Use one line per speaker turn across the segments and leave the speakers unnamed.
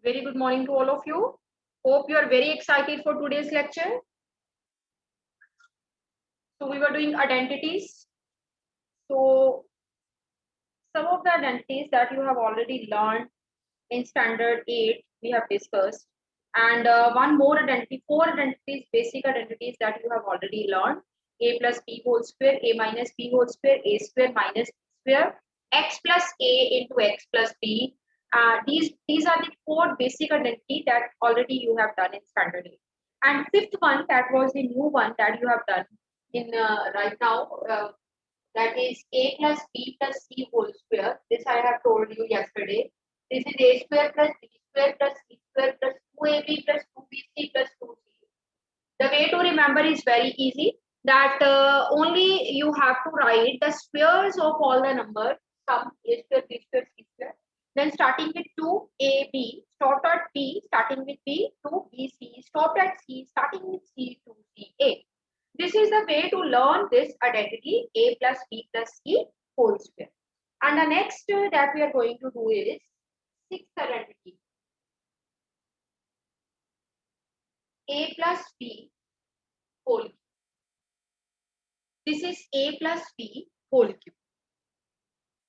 Very good morning to all of you. Hope you are very excited for today's lecture. So we were doing identities. So some of the identities that you have already learned in standard 8 we have discussed, and one more identity, 4 identities, basic identities that you have already learned: a plus b whole square, a minus b whole square, a square minus b square, x plus a into x plus b. These are the 4 basic identity that already you have done in standard 8. And fifth one, that was the new one that you have done in right now, that is a plus b plus c whole square. This I have told you yesterday. This is a square plus b square plus c square plus 2ab plus 2bc plus 2c. The way to remember is very easy, that only you have to write the squares of all the numbers, sum a square, b square, c square. Then starting with 2ab, stopped at b, starting with b, 2bc, stopped at c, starting with c, 2ca. This is the way to learn this identity, a plus b plus c whole square. And the next that we are going to do is sixth identity, a plus b whole cube. This is a plus b whole cube.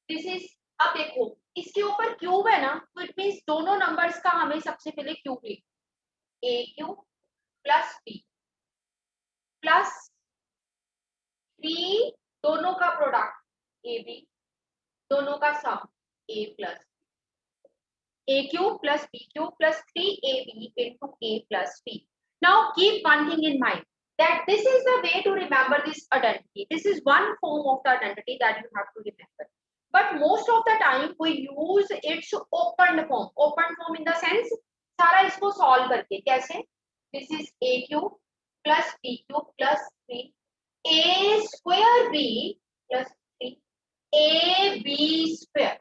This is, अब देखो इसके ऊपर cube है ना, तो it means दोनों numbers का हमें सबसे पहले क्यूब लिखना, a cube plus b plus 3 दोनों का प्रोडक्ट ab, दोनों का सम a plus a cube plus b cube plus 3ab into a plus b. Now keep one thing in mind, that this is the way to remember this identity. This is one form of the identity that you have to remember. But most of the time we use its opened form. Open form in the sense सारा इसको solve करके कैसे? This is a cube plus b cube plus 3 a square b plus 3 ab square.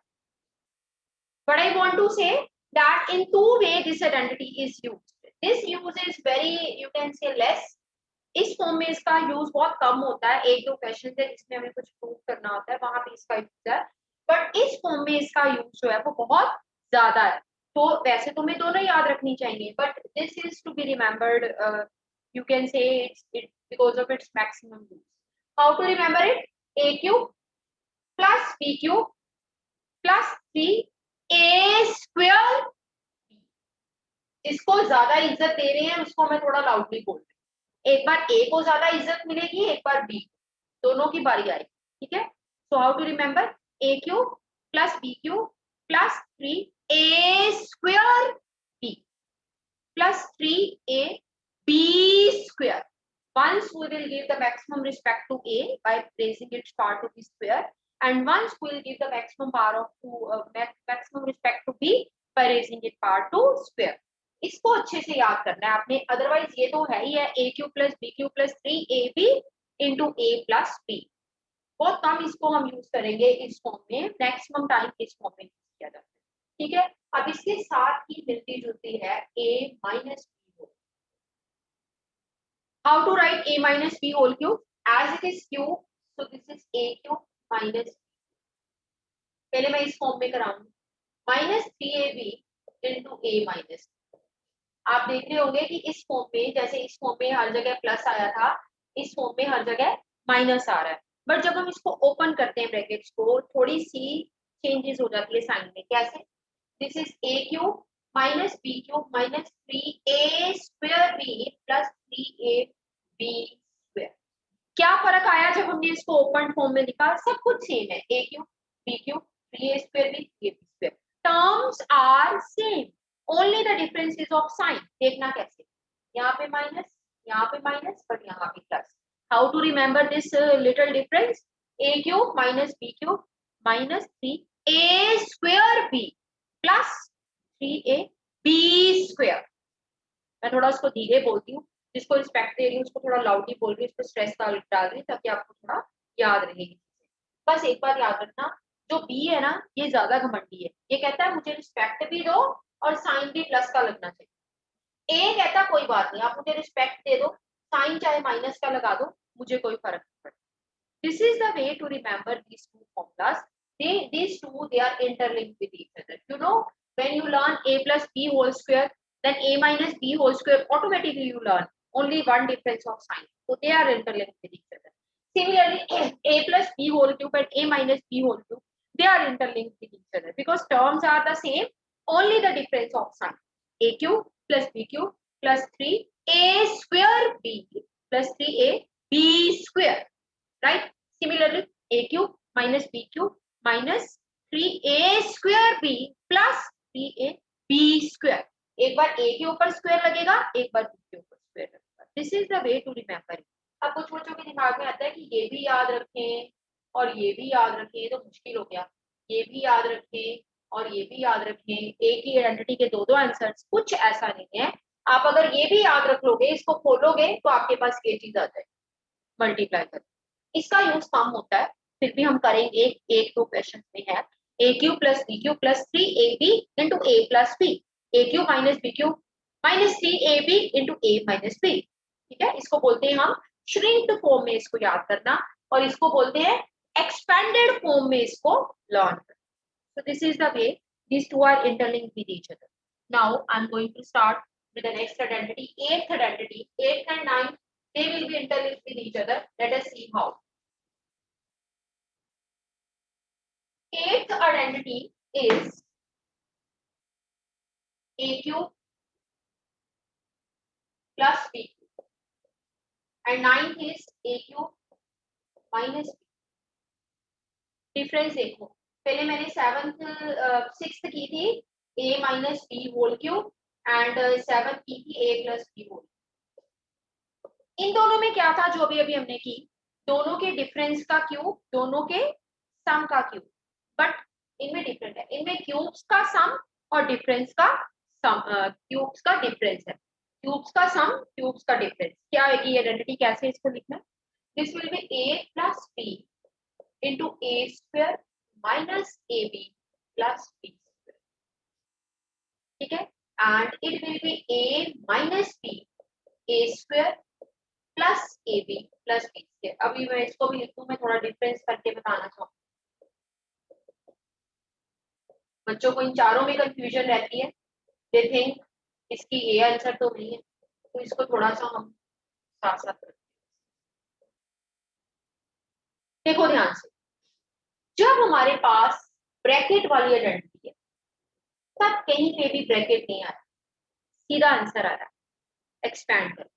But I want to say that in two ways this identity is used. This use is very, you can say, less. इस form में इसका use बहुत कम होता है, एक दो question है जिसमें हमें कुछ प्रूव करना होता है, वहां पे इसका यूज है. बट इस फॉर्म में इसका यूज जो है वो बहुत ज्यादा है. तो वैसे तो हमें दोनों याद रखनी चाहिए, but this is to be remembered, you can say it because of its maximum use. How to remember it? a cube plus b cube plus 3a square. इसको ज्यादा इज्जत दे रहे हैं, उसको मैं थोड़ा लाउडली बोल रही हूँ. एक बार a को ज्यादा इज्जत मिलेगी, एक बार b, दोनों की बारी आएगी. ठीक है. So how to remember? a cube plus b cube plus 3a square b plus 3ab square. Once we will give the maximum respect to a by raising its power to b square, and once we will give the maximum power of maximum respect to b by raising its power to square. इसको अच्छे से याद करना है आपने, otherwise ये तो है ही है a cube plus b cube plus 3ab into a plus b. बहुत कम इसको हम यूज करेंगे इस फॉर्म में, मैक्सिमम टाइम इस फॉर्म में यूज किया जाता है. ठीक है. अब इसके साथ ही मिलती जुलती है a minus b. How to write a minus b whole cube? As it is cube, so this is a cube minus b. पहले मैं इस फॉर्म में कराऊंगी, minus 3ab into a minus. आप देख रहे होंगे कि इस फॉर्म में, जैसे इस फॉर्म में हर जगह प्लस आया था, इस फॉर्म में हर जगह माइनस आ रहा है. बट जब हम इसको ओपन करते हैं ब्रैकेट्स को, थोड़ी सी चेंजेस हो जाती है साइन में. कैसे? This is a cube minus b cube minus 3a square b plus 3ab square. क्या फर्क आया जब हमने इसको ओपन फॉर्म में लिखा? सब कुछ सेम है, a cube b cube 3a square b 3ab square. Terms are same, only the difference is of sign. देखना कैसे, यहाँ पे माइनस, यहाँ पे माइनस, बट यहाँ पे plus. How to remember this little difference? a cube minus b cube minus 3a square b plus 3ab square. मैं थोड़ा उसको धीरे बोलती हूँ, जिसको रिस्पेक्ट दे रही हूँ उसको थोड़ा लाउडली बोल रही हूँ, इसको स्ट्रेस डाल रही हूँ ताकि आपको थोड़ा याद रहेगी. बस एक बार याद रखना, जो b है ना ये ज्यादा घमंडी है. ये कहता है मुझे रिस्पेक्ट भी दो और साइन भी प्लस का लगना चाहिए. ए कहता कोई बात नहीं, आप मुझे रिस्पेक्ट दे दो, साइन चाहे माइनस का लगा दो, मुझे कोई फर्क नहीं पड़ता. This is the way to remember these two formulas. These two, they are interlinked with each other. You know, when you learn a plus b whole square, then a minus b whole square, automatically you learn only one difference of sign. So they are interlinked with each other. Similarly, a plus b whole cube and a minus b whole cube, they are interlinked with each other because terms are the same, only the difference of sign. A cube plus b cube plus 3a square b plus 3a b square, right? Similarly, a cube minus b cube minus 3a square b plus 3a b square. एक बार a के ऊपर square लगेगा, एक बार b के ऊपर square लगेगा. This is the way to remember. अब कुछ बच्चों के दिमाग में आता है कि ये भी याद रखें और ये भी याद रखें, तो मुश्किल हो गया. ये भी याद रखें और ये भी याद रखें, एक ही आइडेंटिटी के दो आंसर्स, कुछ ऐसा नहीं है. आप अगर ये भी याद रख लोगे, इसको खोलोगे तो आपके पास ये चीज आ जाएगी, मल्टीप्लाई कर. इसका यूज कम होता है, फिर भी हम करेंगे. एक दो क्वेश्चन में है a cube plus b cube plus 3ab into A plus b, a cube minus b cube minus 3ab into a minus b. ठीक है, इसको बोलते हैं हम श्रिंक्ड फॉर्म में इसको याद करना, और इसको बोलते हैं एक्सपेंडेड फॉर्म में इसको लर्न करना. So this is the way these two are interlinked with each other. Now I'm going to start with the next identity, eighth identity. 8th and 9th, they will be interlinked with each other. Let us see how. Eighth identity is a cube plus b cube, and 9th is a cube minus b. Difference देखो, पहले मैंने 6th की थी a minus b whole cube and 7th की थी a plus b whole. इन दोनों में क्या था जो अभी अभी हमने की, दोनों के डिफरेंस का क्यूब, दोनों के सम का क्यूब, बट इनमें डिफरेंट है. इनमें क्यूब्स का सम और डिफरेंस का सम, क्यूब्स का डिफरेंस है. क्यूब्स का सम, क्यूब्स का डिफरेंस क्या है, ये आइडेंटिटी कैसे इसको लिखना है. This will B a plus b into a square minus ab plus b square. ठीक है, and it will be a minus b a square plus ab plus b square. अभी मैं इसको भी लिखूं, मैं थोड़ा डिफरेंस करके बताना चाहूँ. बच्चों को इन चारों में कंफ्यूजन रहती है, दे थिंक इसकी ए आंसर तो नहीं है, तो इसको थोड़ा सा हम साथ साथ करते हैं. देखो ध्यान से, जब हमारे पास ब्रैकेट वाली आइडेंटिटी है, तब कहीं पे भी ब्रैकेट नहीं आ रहा, सीधा आंसर आ रहा है, एक्सपैंड कर.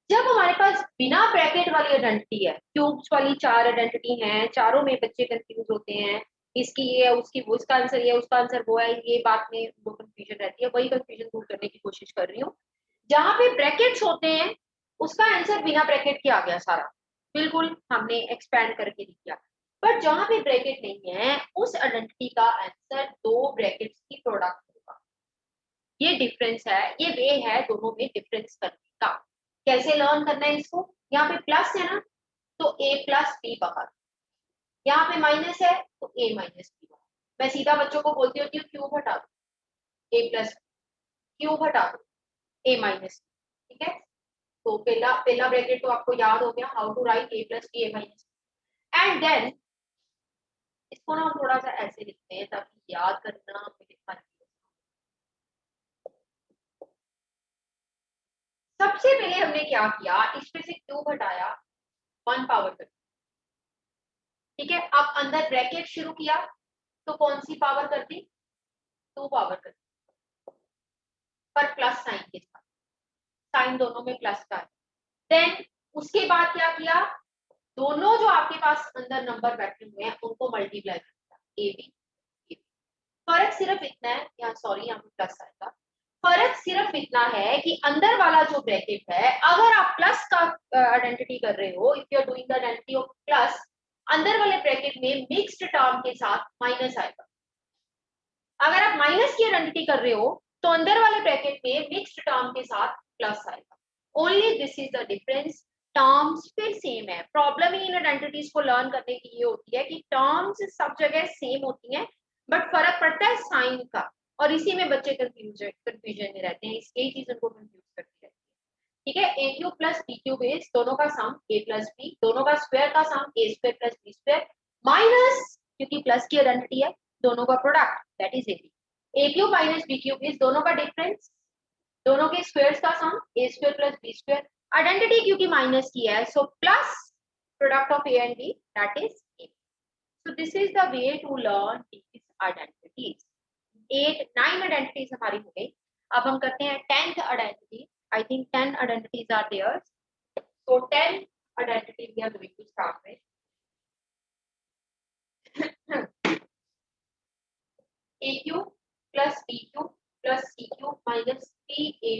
जब हमारे पास बिना ब्रैकेट वाली आइडेंटिटी है, क्यूब्स वाली 4 आइडेंटिटी हैं, चारों में बच्चे कंफ्यूज होते हैं, इसकी ये है, उसकी वो, उसका आंसर ये, उसका आंसर वो है, ये बात में वो कंफ्यूजन रहती है. वही कंफ्यूजन दूर करने की कोशिश कर रही हूँ. जहां पे ब्रैकेट्स होते हैं उसका आंसर बिना ब्रैकेट के आ गया सारा, बिल्कुल हमने एक्सपैंड करके दिया. बट जहां पे ब्रैकेट नहीं है, उस आइडेंटिटी का आंसर दो ब्रैकेट्स की प्रोडक्ट होगा. ये डिफरेंस है, ये वे है दोनों में डिफरेंस करने का. कैसे लर्न करना है इसको, यहाँ पे प्लस है ना, तो a प्लस बी बाहर, यहाँ पे माइनस है तो a माइनस बी बाहर. मैं सीधा बच्चों को बोलती होती हूँ क्यूब हटा दो, a प्लस क्यूब हटा दो, a माइनस. ठीक है, तो पहला ब्रैकेट तो आपको याद हो गया, how to write a plus B a minus. And then इसको ना हम थोड़ा सा ऐसे लिखते हैं ताकि याद करना हमें लिखना नहीं. सबसे पहले हमने क्या किया, इसमें से क्यूब हटाया, 1 पावर कर. ठीक है, अब अंदर ब्रैकेट शुरू किया, तो कौन सी पावर कर दी, 2 पावर कर दी, पर प्लस साइन के साथ, साइन दोनों में प्लस का है. देन उसके बाद क्या किया, दोनों जो आपके पास अंदर नंबर बैठे हुए हैं उनको मल्टीप्लाई किया, ए बी. फर्क सिर्फ इतना है, यहाँ सॉरी यहाँ पे प्लस आएगा, फर्क सिर्फ इतना है कि अंदर वाला जो ब्रैकेट है, अगर आप प्लस का आइडेंटिटी कर रहे हो, if you are doing the identity of plus, अंदर वाले ब्रैकेट में मिक्स्ड टर्म के साथ माइनस आएगा. अगर आप माइनस की आइडेंटिटी कर रहे हो तो अंदर वाले ब्रैकेट में मिक्स्ड टर्म के साथ प्लस आएगा. Only this is the difference. Terms फिर सेम है. प्रॉब्लम ही इन आइडेंटिटीज को लर्न करने की ये होती है कि टर्म्स सब जगह सेम होती हैं, बट फर्क पड़ता है साइन का, और इसी में बच्चे कंफ्यूजन में रहते हैं. यही चीज उनको कंफ्यूज करती रहती है. ठीक है, a cube plus b cube is, दोनों का सम ए प्लस बी, दोनों का स्क्वायर का sum a square plus B square, minus क्योंकि प्लस की आइडेंटिटी है, दोनों का product that is a b. A cube minus B cube is दोनों का डिफरेंस, दोनों के स्क्वायर्स का sum a square plus B square, identity क्योंकि माइनस किया है so plus product of a and b that is a. So this is the way to learn these identities। 8 9 identities हमारी हो गई। अब हम करते हैं 10th identity. I think 10 identities are there, so 10 identity we are going to start with। a cube plus b cube plus c cube minus 3a,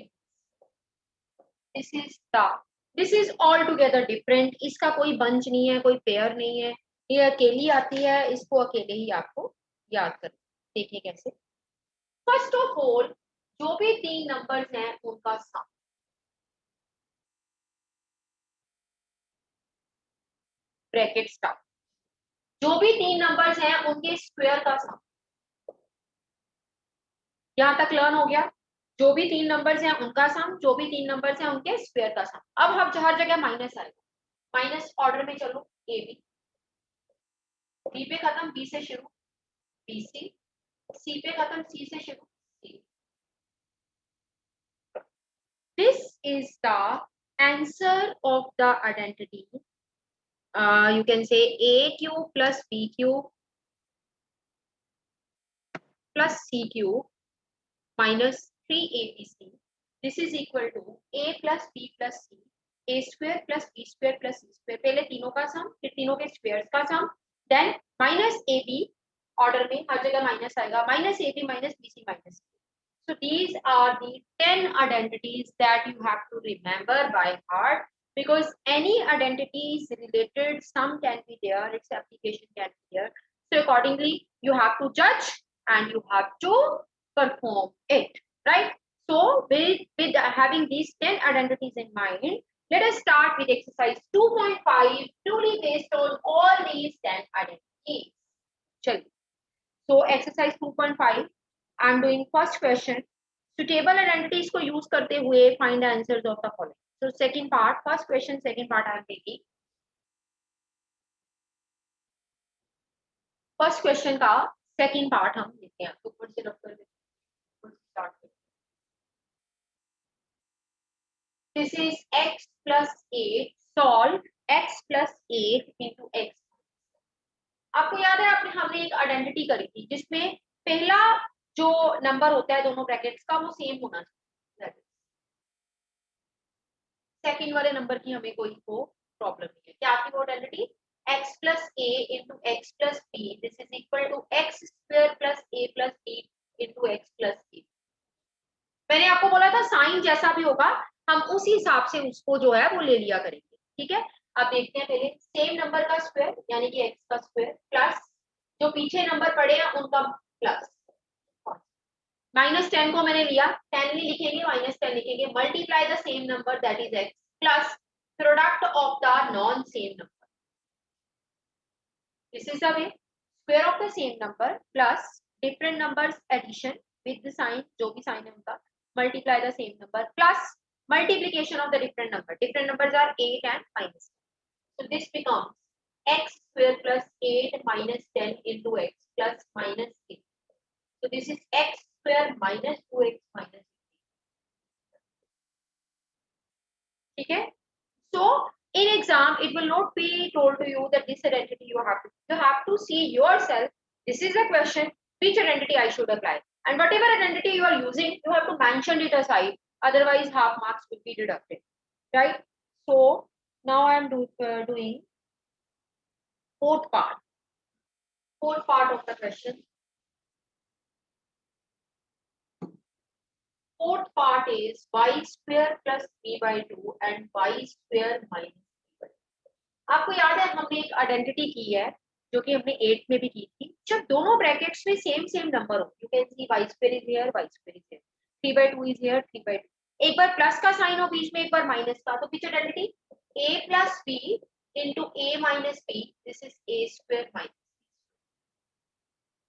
this is all together different। इसका कोई bunch नहीं है, कोई pair नहीं है, ये अकेली आती है, इसको अकेले ही आपको याद करना। देखिए कैसे। फर्स्ट ऑफ ऑल जो भी 3 नंबर्स हैं उनका सम, ब्रैकेट स्टार्ट, जो भी 3 नंबर्स हैं उनके स्क्वायर का सम। यहां तक लर्न हो गया। जो भी 3 नंबर्स हैं उनका सम, जो भी 3 नंबर्स हैं उनके स्क्वायर का सम। अब हम हर जगह माइनस आएगा, माइनस ऑर्डर में चलो, ए बी, बी पे खत्म, बी से शुरू, बी सी पे खत्म, सी से शुरू, c. This is the answer of the identity. You can say a cube plus b cube plus c cube minus 3abc. This is equal to a plus b plus c, a square plus b square plus c square। पहले तीनों का सम, फिर तीनों के squares का sum, then minus a b, order में हर जगह माइनस आएगा, minus a b minus b c minus. So these are the 10 identities that you have to remember by heart, because any identities related sum can be there, its application can be there. So accordingly you have to judge and you have to perform it, right? So with having these 10 identities in mind, let us start with exercise 2.5 purely based on all these 10 identities। चलिए, so exercise 2.5 I am doing first question। Suitable identities को use करते हुए find the answers of the following। So second part, first question, second part I am taking। First question का second part हम लेते हैं, ऊपर से रख कर start करते हैं। This is x plus 8, solve x plus 8 into x। आपको याद है हमने एक आइडेंटिटी करी थी जिसमें पहला जो नंबर होता है दोनों ब्रैकेट्स का वो सेम होना चाहिए, सेकंड वाले नंबर की हमें कोई को प्रॉब्लम नहीं है। क्या आपकी वो identity x plus a into x plus b, this is equal to x square plus a plus b into x plus b। मैंने आपको बोला था साइन जैसा भी होगा हम उसी हिसाब से उसको जो है वो ले लिया करेंगे, ठीक है। अब देखते हैं पहले सेम नंबर का स्क्वायर यानी कि x का स्क्वायर प्लस जो पीछे नंबर पड़े हैं उनका प्लस, -10 को मैंने लिया, 10 नहीं लिखेंगे -10 लिखेंगे, multiply the same number that is x plus product of the non same number. This is the way, square of the same number plus different numbers addition with the sign, जो भी sign है उनका, multiply the same number plus multiplication of the different number, different numbers are 8 and -10, so this becomes x square plus 8 minus 10 into x plus -8, so this is x square minus 2x minus 8, ठीक है। So in exam it will not be told to you that this identity you have to see yourself, this is the question, which identity I should apply, and whatever identity you are using you have to mention it aside, otherwise half marks will be deducted, right? So now I am doing fourth part of the question। Fourth part is y square plus b by 2 and y square minus b by 2। आपको याद है हमने एक identity की है जो कि हमने 8 में भी की थी, जब दोनों ब्रैकेट्स में सेम नंबर हो, you can see y square is here, y square is here, 3 by 2 is here, 3 by 2, एक बार प्लस का साइन हो बीच में, एक बार माइनस का, तो pitch identity a plus b into a minus b, this is a square minus।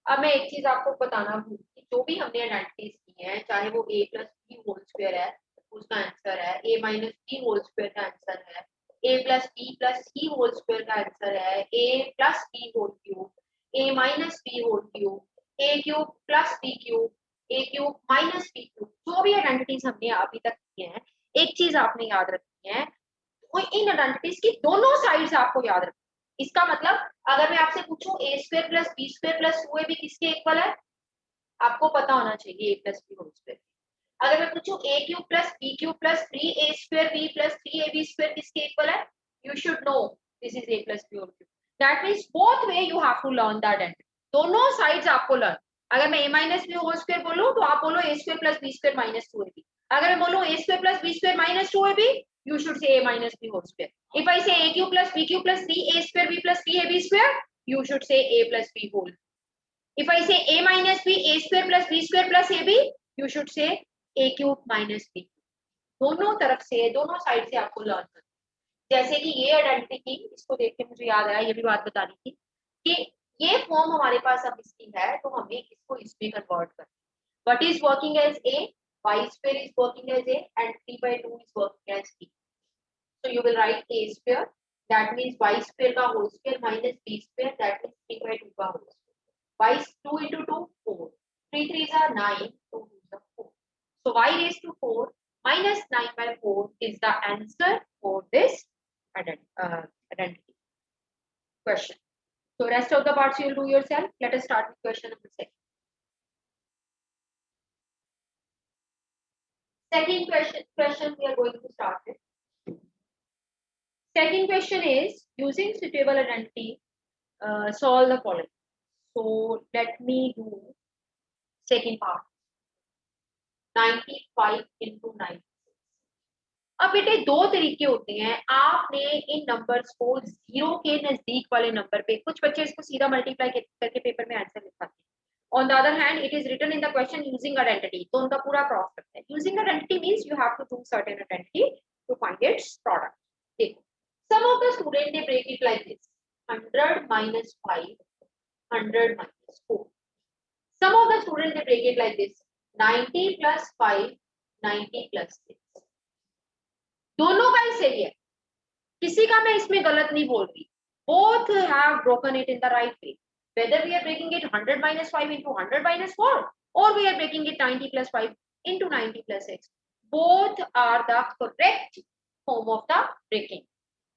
अब मैं एक चीज आपको बताना भूल गई, जो भी हमने आइडेंटिटीज की हैं चाहे वो a plus b whole square है उसका आंसर है, a minus b whole square का आंसर है, a plus b plus c whole square का आंसर है, a plus b whole cube, a minus b whole cube, a cube plus b cube, A cube minus B cube, जो भी identities हमने अभी तक की हैं, एक चीज आपने याद रखनी है, तो इन आइडेंटिटीज की दोनों साइड्स आपको याद रखनी। इसका मतलब अगर मैं आपसे पूछूं a square plus B square plus two a b किसके इक्वल है, आपको पता होना चाहिए a plus B whole square. अगर मैं पूछूं a cube plus b cube plus three a square b plus three a b square किसके इक्वल है, you should know this is a plus B whole cube. That means both way you have to learn that identity, दोनों sides आपको learn. अगर मैं a minus b whole square बोलूं तो आप बोलो a square plus B square minus two a b. अगर मैं बोलूं a square plus B square minus two a b, you should say a minus b whole square. If I say a cube plus b cube plus 3a square b plus 3ab square, you should say a plus b whole. If I say a minus b a square plus b square plus ab, you should say a cube minus b. दोनों तरफ से, दोनों side से आपको learn करना। जैसे कि ये आइडेंटिटी की, इसको देख के मुझे याद आया, ये भी बात बतानी थी कि ये फॉर्म हमारे पास अब इसकी है, तो हमें इसको इसमें कन्वर्ट करना। What is working as a, y square is working as a, and 3 by 2 is working as b. So you will write a square, that means y square का whole square minus b square, that means 3 by 2 का whole square. Y 2 into 2 4, 3 3s are 9, 2 2s are 4. So y raised to 4 minus 9 by 4 is the answer for this identity question. So rest of the parts you will do yourself. Let us start with question number 6. Second question we are going to start with. Second question is using suitable identity, solve the following. So let me do second part. 95 into 96. अब बेटे दो तरीके होते हैं, आपने इन numbers को zero के नजदीक वाले नंबर पे, कुछ बच्चे इसको सीधा मल्टीप्लाई करके पेपर में आंसर लिखाते हैं। On the other hand, it is written in the question using identity, तो उनका पूरा क्रॉस करते हैं। Using identity means you have to do certain identity to find its product. देखो, some of the student they break it like this: 100 minus 5, 100 minus 4. Some of the student they break it like this: 90 plus 5, 90 plus 6. दोनों का ही सही है, किसी का मैं इसमें गलत नहीं बोल रही। Both have broken it in the right way. Whether we are breaking it 100 minus 5 into 100 minus 4, or we are breaking it 90 plus 5 into 90 plus 6, both are the correct form of the breaking.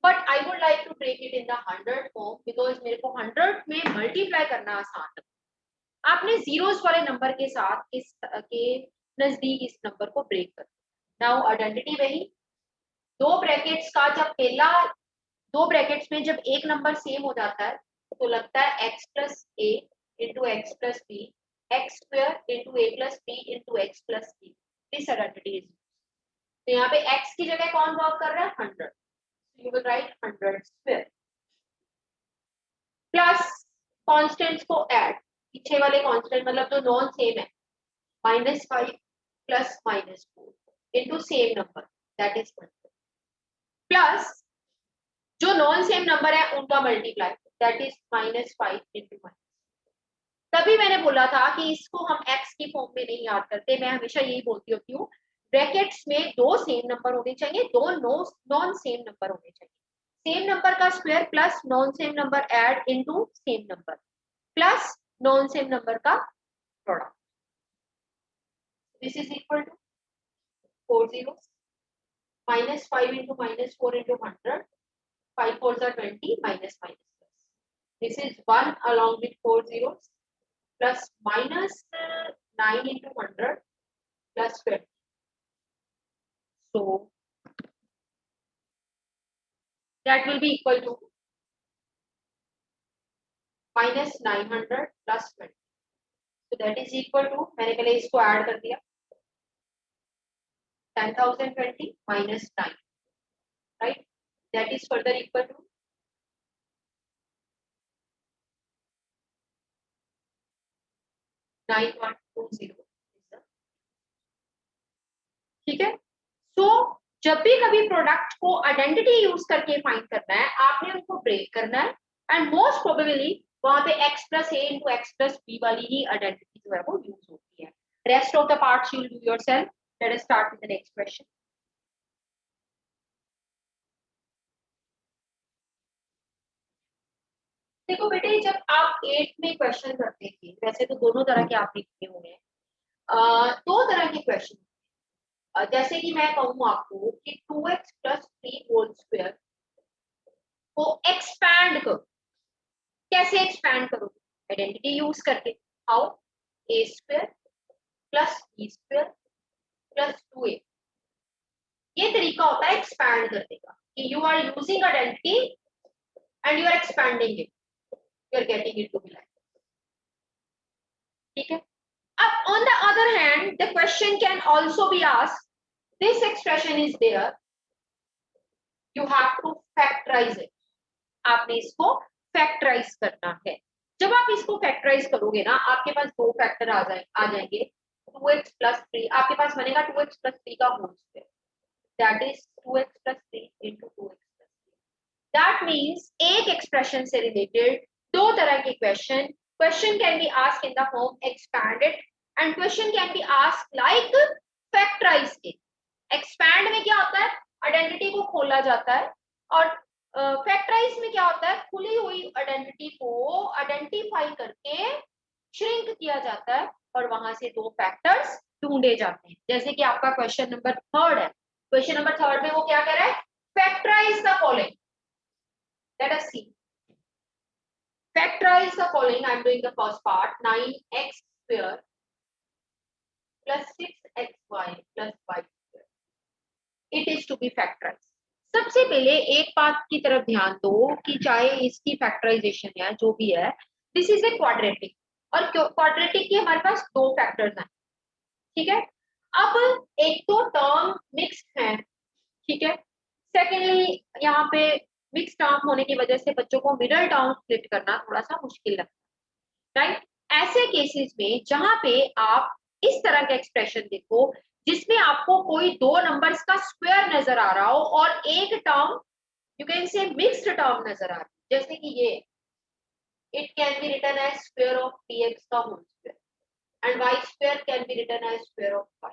But I would like to break it in the 100 form because मेरे को 100 में multiply करना आसान है। आपने zeros वाले number के साथ इस के नजदीक इस नंबर को ब्रेक कर। नाउ आइडेंटिटी वही, दो ब्रैकेट्स का जब पहला, दो ब्रैकेट्स में जब एक नंबर सेम हो जाता है तो लगता है x plus A into X plus B, X square into A plus B into X plus B. This identity is, तो यहाँ पे x की जगह कौन वर्क कर रहा है, 100, you will write 100 square plus constants को ऐड, पीछे वाले कांस्टेंट मतलब जो नॉन सेम है, -5 plus -4 into same number that is 100 plus जो नॉन सेम नंबर है उनका मल्टीप्लाई दैट इज -5 इनटू -। तभी मैंने बोला था कि इसको हम x की फॉर्म में नहीं याद करते, मैं हमेशा यही बोलती होती हूँ ब्रैकेट्स में दो सेम नंबर होने चाहिए, दो नॉन सेम नंबर होने चाहिए। सेम नंबर का square plus non same number add into same number plus non same number का product. This is equal to 4 zeros, -5 into -4 into 100, 5 4s are 20, minus minus plus. This is 1 along with 4 zeros plus minus 9 into 100 plus 20. So that will be equal to minus 900 plus 20. So that is equal to, मैंने पहले इसको add कर दिया, 10,020 minus 9, right? That is further equal to 9120. ठीक है। सो जब भी कभी प्रोडक्ट को आइडेंटिटी यूज करके फाइंड करना है, आपने उनको ब्रेक करना है एंड मोस्ट प्रोबेबली वहां पे x plus A into X plus B वाली ही आइडेंटिटी जो है वो यूज होती है। Rest of the parts you will do yourself. Let us start with the next question. देखो बेटे, जब आप 8th में क्वेश्चन करते थे, वैसे तो दोनों तरह के आप लिखते होंगे, दो तरह के क्वेश्चन, जैसे कि मैं कहूँ आपको कि 2x प्लस 3 होल स्क्वायर को एक्सपैंड करो। कैसे एक्सपैंड करोगे? आइडेंटिटी यूज करके। How? A square plus B square plus 2a। ये तरीका होता है एक्सपैंड करने का, कि you are using identity and you are expanding it, you are getting it to be like. ठीक है। अब on the other hand, the question can also be asked, this expression is there, you have to factorize it। आपने इसको factorise करना है। जब आप इसको फैक्टराइज करोगे ना, आपके पास दो फैक्टर आ जाएंगे। 2x प्लस 3 आपके पास बनेगा 2x प्लस 3 का whole square, that is 2x plus 3 into 2x plus 3। That means एक एक्सप्रेशन से रिलेटेड दो तरह के question can be asked in the form expanded and question can be asked like factorize it. Expand में क्या होता है? आइडेंटिटी को खोला जाता है, और फैक्टराइज में क्या होता है? खुली हुई आइडेंटिटी को आइडेंटिफाई करके श्रिंक किया जाता है और वहां से दो फैक्टर्स ढूंढे जाते हैं। जैसे कि आपका क्वेश्चन नंबर 3 है। क्वेश्चन नंबर 3 में वो क्या कह रहा है? Factorize the following. Let us see. Factorize the following. I am doing the first part. 9x square plus 6xy plus y square, it is to be factorize. सबसे पहले एक बात की तरफ ध्यान दो कि चाहे इसकी फैक्टराइजेशन है जो भी है, दिस इज ए क्वाड्रेटिक, और क्वाड्रेटिक के हमारे पास दो फैक्टर्स हैं। ठीक है। अब एक तो टर्म मिक्स्ड है, ठीक है। सेकेंडली यहाँ पे मिक्स टर्म होने की वजह से बच्चों को मिडल टर्म स्प्लिट करना थोड़ा सा मुश्किल लगता है, राइट। ऐसे केसेस में जहां पे आप इस तरह का एक्सप्रेशन देखो जिसमें आपको कोई दो नंबर्स का स्क्वायर नजर आ रहा हो और एक term you can say mixed term नजर आ रहा है, जैसे कि ये, it can be written as square of px का whole square and y square can be written as square of y।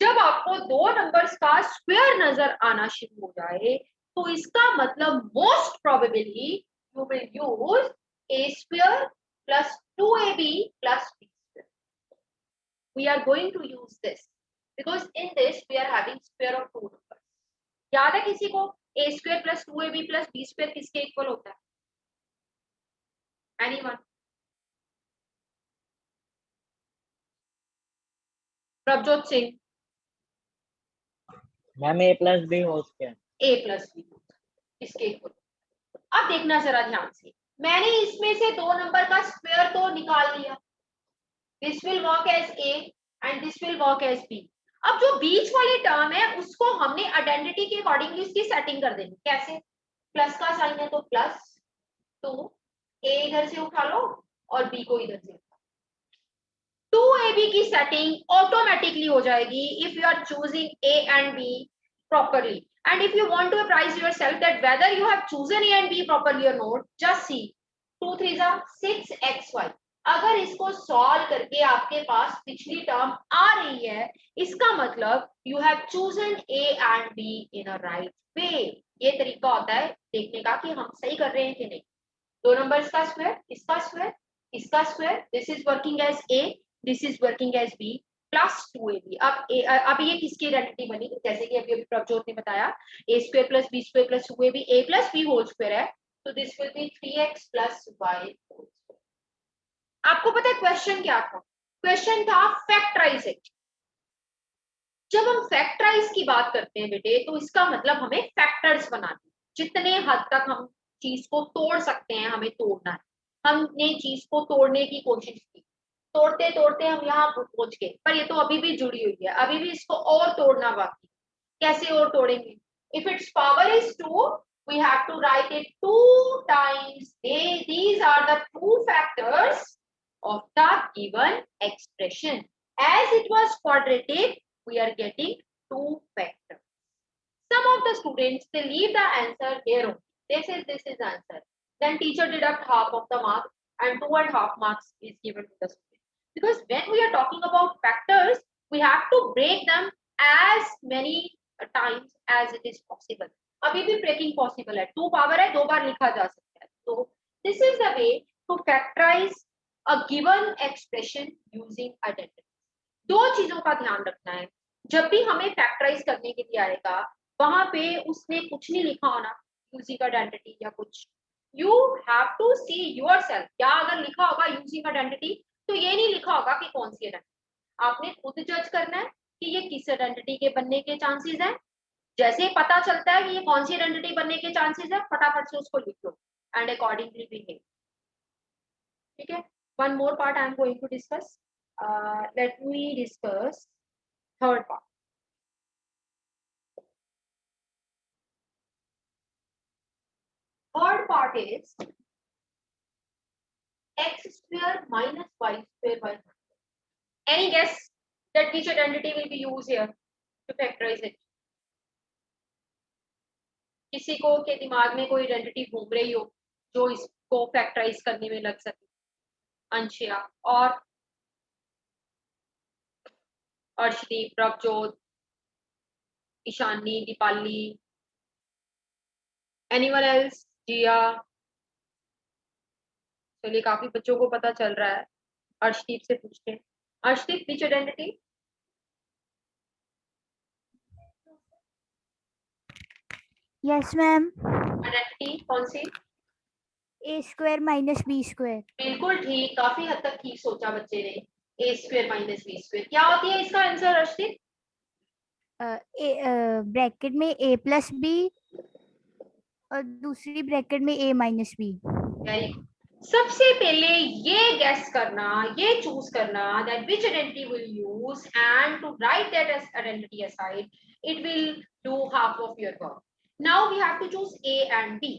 जब आपको दो नंबर्स का स्क्वायर नजर आना शुरू हो जाए तो इसका मतलब most probably you will use a square plus 2ab plus b square. We are going to use this because in this we are having square of two numbers। याद है किसी को a square plus 2ab plus b square किसके equal होता है? Anyone? Prabhjot Singh.
Ma'am a plus B whole square.
a plus b इसके equal. अब देखना जरा ध्यान से, मैंने इसमें से दो नंबर का स्क्वायर तो निकाल लिया, this will work as a and this will work as b। अब जो बीच वाली टर्म है उसको हमने आइडेंटिटी के अकॉर्डिंगली उसकी सेटिंग कर देनी। कैसे? प्लस का साइन है तो प्लस, तो a इधर से उठा लो और b को इधर से उठा लो। 2ab की सेटिंग ऑटोमेटिकली हो जाएगी if you are choosing a and b properly, and if you want to apprise yourself that whether you have chosen a and b properly or not, just see 2 3 6xy। अगर इसको solve करके आपके पास पिछली term आ रही है, इसका मतलब you have chosen a and b in a right way. ये तरीका होता है देखने का कि हम सही कर रहे हैं कि नहीं। दो नंबर्स का स्क्वायर, इसका स्क्वायर, इसका square, this is working as a, this is working as b plus 2ab। अब ये किसकी आइडेंटिटी बनी? जैसे कि अभी प्रभजोत ने बताया, a square plus b square plus 2ab, a plus b whole square है, तो this will be 3x plus y whole square. आपको पता है क्वेश्चन क्या था? क्वेश्चन था फैक्टराइज इट। जब हम फैक्टराइज की बात करते हैं बेटे, तो इसका मतलब हमें फैक्टर्स बनाने, जितने हद तक हम चीज को तोड़ सकते हैं हमें तोड़ना है। हमने चीज को तोड़ने की कोशिश की, तोड़ते तोड़ते हम यहाँ पहुंच गए, पर ये तो अभी भी जुड़ी हुई है, अभी भी इसको और तोड़ना बाकी। कैसे और तोड़ेंगे? If it's power is 2, we have to write it 2 times these are the two factors of the given expression. As it was quadratic, we are getting 2 factors. Some of the students, they leave the answer here only. This is answer. Then teacher deduct half of the mark and 2.5 marks is given to the student. Because when we are talking about factors, we have to break them as many times as it is possible. अभी भी breaking possible है, 2 power है, 2 बार लिखा जा सकता है। तो this is the way to factorize a given expression using identity. दो चीजों का ध्यान रखना है, जब भी हमें फैक्टराइज करने के लिए आएगा वहां पे उसने कुछ नहीं लिखा होना यूजिंग आइडेंटिटी या कुछ, you have to see yourself. या अगर लिखा होगा यूजिंग आइडेंटिटी तो ये नहीं लिखा होगा कि कौन सी आइडेंटिटी, आपने खुद जज करना है कि ये किस आइडेंटिटी के बनने के चांसेस हैं। जैसे ही पता चलता है कि ये कौन सी आइडेंटिटी बनने के चांसेस है, फटाफट से उसको लिख लो एंड अकॉर्डिंगली बिहेव। ठीक है, one more part I am going to discuss, let me discuss third part. Third part is x square minus y square by 100. Any guess that which identity will be used here to factorize it? किसी को के दिमाग में कोई identity घूम रही हो जो इसको फैक्टराइज करने में लग सके? अंशिया और अर्शदीप, प्रभजोत, ईशानी, दीपाली, एनीवन एल्स, जिया? चलिए काफी बच्चों को पता चल रहा है, अर्शदीप से पूछते हैं। अर्शदीप, विच आइडेंटिटी?
यस मैम,
आइडेंटिटी कौन सी?
ए स्क्वायर माइनस बी स्क्वायर।
बिल्कुल ठीक, काफी हद तक ठीक सोचा बच्चे ने, ए स्क्वायर माइनस बी स्क्वायर। क्या होती है इसका आंसर अर्शदीप?
ब्रैकेट में ए प्लस बी और दूसरी ब्रैकेट में A minus B.
Very good. सबसे पहले ये गेस करना, ये चूज करना that which identity will use and to write that as identity aside, it will do half of your work. Now we have to choose A and B.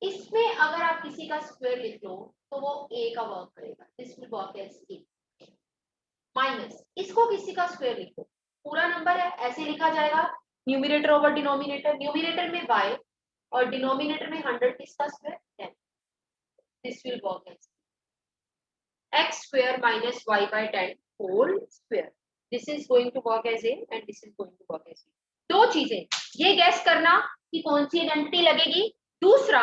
इसमें अगर आप किसी का स्क्वायर लिख लो तो वो ए का वर्क करेगा, this will work as A. Minus इसको किसी का स्क्वायर लिखो, पूरा नंबर है ऐसे लिखा जाएगा, न्यूमरेटर ओवर डिनोमिनेटर, न्यूमरेटर में y और डिनोमिनेटर में 100 किसका square 10, this will work as x square minus y by 10 whole square, this is going to work as a and this is going to work as a। दो चीजें, ये gas करना कि कौन सी आइडेंटिटी लगेगी, दूसरा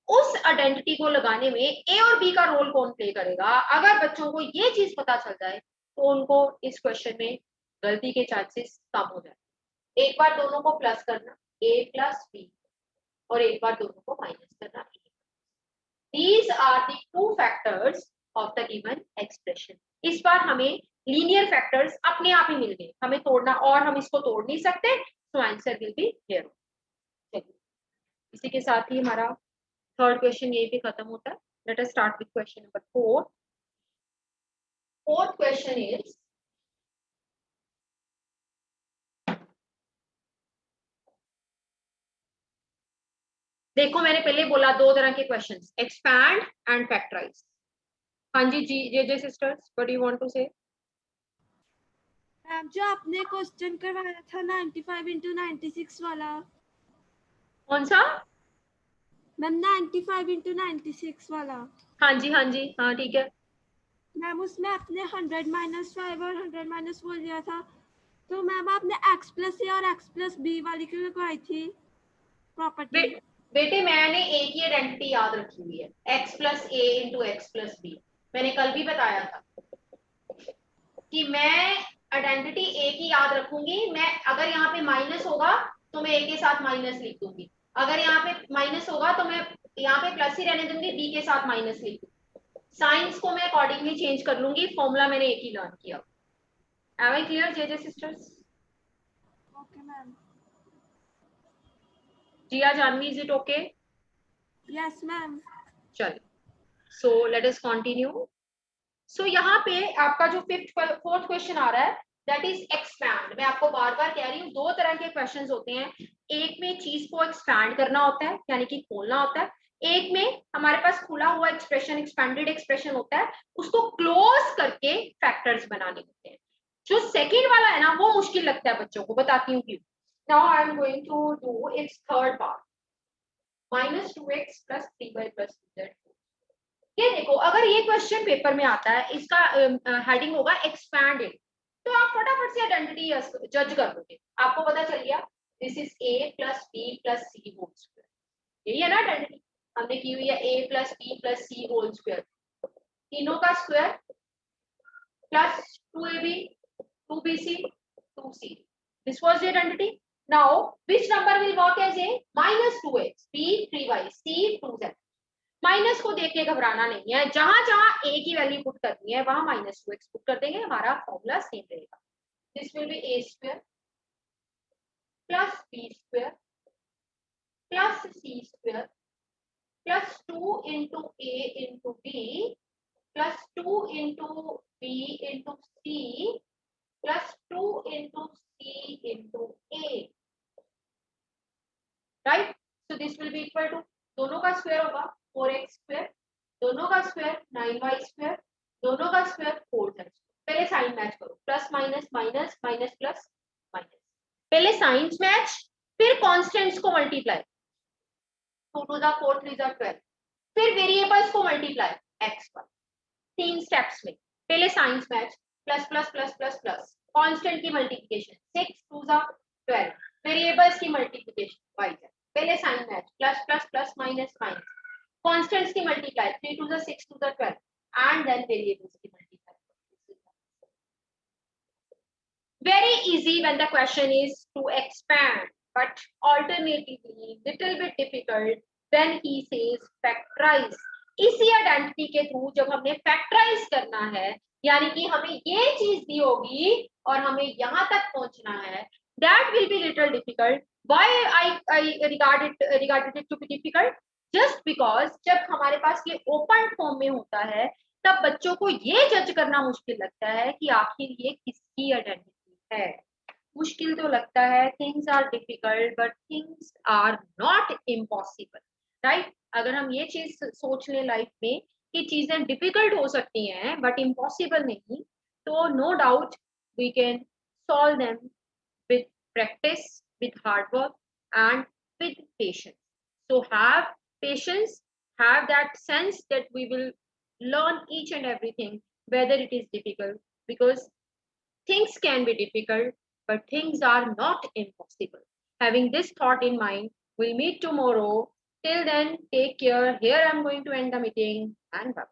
उस आइडेंटिटी को लगाने में ए और बी का रोल कौन प्ले करेगा। अगर बच्चों को ये चीज पता चल जाए तो उनको इस क्वेश्चन में गलती के चांसेस कम हो जाए। एक बार दोनों को प्लस करना a प्लस बी और एक बार दोनों को माइनस करना a। These are the two factors of the given expression। इस बार हमें लीनियर फैक्टर्स अपने आप ही मिल गए, हमें तोड़ना और हम इसको तोड़ नहीं सकते, so answer will be here। चलिए इसी के साथ ही हमारा थर्ड क्वेश्चन यही पे खत्म होता है। Let us start with question number 4। Fourth question is देखो मैंने पहले बोला दो तरह के क्वेश्चंस, एक्सपैंड एंड फैक्टराइज। हाँ जी जे sisters, what do you want to say?
Ma'am जो आपने क्वेश्चन करवाया था 95 into 96 वाला।
कौन सा?
मैम 95 into 96 वाला।
हाँ जी हाँ ठीक है
मैम उसमें आपने 100 माइनस 5 और 100 माइनस 4 लिया था, तो मैम आपने x प्लस ए और x प्लस बी वाली क्यों लगवाई थी प्रॉपर्टी?
बेटे मैंने एक ही आइडेंटिटी याद रखी हुई है, x plus A into X plus B. मैंने कल भी बताया था कि मैं आइडेंटिटी ए की याद रखूंगी, मैं अगर यहाँ पे माइनस होगा तो मैं ए के साथ माइनस लिख दूंगी, अगर यहाँ पे माइनस होगा तो मैं यहाँ पे प्लस ही रहने दूंगी, बी के साथ माइनस लिख दूंगी। साइंस को मैं अकॉर्डिंगली चेंज कर लूंगी, फॉर्मूला मैंने एक ही लर्न किया। Am I clear J sisters?
Okay ma'am.
Jiya Janvi, is it okay?
Yes ma'am.
चलिए सो लेट अस कंटिन्यू। सो यहाँ पे आपका जो फोर्थ क्वेश्चन आ रहा है दैट इज एक्सपैंड। मैं आपको बार बार कह रही हूँ दो तरह के क्वेश्चंस होते हैं, एक में चीज को एक्सपैंड करना होता है यानी कि खोलना होता है, एक में हमारे पास खुला हुआ एक्सप्रेशन एक्सपैंडेड एक्सप्रेशन होता है, उसको क्लोज करके फैक्टर्स बनाने होते हैं। जो सेकेंड वाला है ना वो मुश्किल लगता है बच्चों को, बताती हूँ क्यों। Now I am going to do its third part, -2x + 3y + 2z। ये देखो अगर ये क्वेश्चन पेपर में आता है, इसका हेडिंग होगा एक्सपैंडेड, तो आप फटाफट से आइडेंटिटी जज कर दोगे, आपको पता चल गया this is a + b + c whole square. यही है ना आइडेंटिटी हमने की हुई है, a + b + c whole square, तीनों का square +2ab 2bc, 2c. This was the identity. Now, which number will work as a minus 2x, b 3y, c 2z. Minus को देख के घबराना नहीं है, जहां जहां a की वैल्यू पुट करनी है वहां माइनस 2x पुट कर देंगे, हमारा फॉर्मूला सेम रहेगा. This will B a square plus b square plus c square plus 2 into a into b plus 2 into b into c plus 2 into c into a. Right? So this will be equal to, दोनों का square होगा 4x square, दोनों का square 9y square, दोनों का square 4z. पहले sign match करो, plus minus minus minus plus minus. पहले साइंस मैच, फिर कांस्टेंट्स को मल्टीप्लाई, 2 to the 4 3 the 12, फिर वेरिएबल्स को मल्टीप्लाई x पर. 3 स्टेप्स में. पहले साइंस match, plus plus plus plus plus, constant की मल्टीप्लिकेशन 6 2 the 12, वेरिएबल्स की मल्टीप्लिकेशन y. पहले sign match, plus plus plus minus minus, constants की multiply 3 to the 6 to the 12, and then variables की multiply. Very easy when the question is to expand, but alternatively little bit difficult when he says factorize. इसी identity के through जब हमने factorise करना है, यानी कि हमें ये चीज दी होगी और हमें यहाँ तक पहुंचना है, that will be little difficult. Why I regarded it to be difficult? Just because जब हमारे पास ये ओपन फॉर्म में होता है तब बच्चों को ये जज करना मुश्किल लगता है कि आखिर ये किसकी आइडेंटिटी है. मुश्किल तो लगता है, things are difficult but things are not impossible. Right? अगर हम ये चीज सोच लें लाइफ में कि चीजें डिफिकल्ट हो सकती हैं बट इम्पॉसिबल नहीं, तो no doubt we can solve them with practice, with hard work and with patience. So have patience, have that sense that we will learn each and everything whether it is difficult, because things can be difficult but things are not impossible. Having this thought in mind, we'll meet tomorrow. Till then, take care. Here I'm going to end the meeting and bye.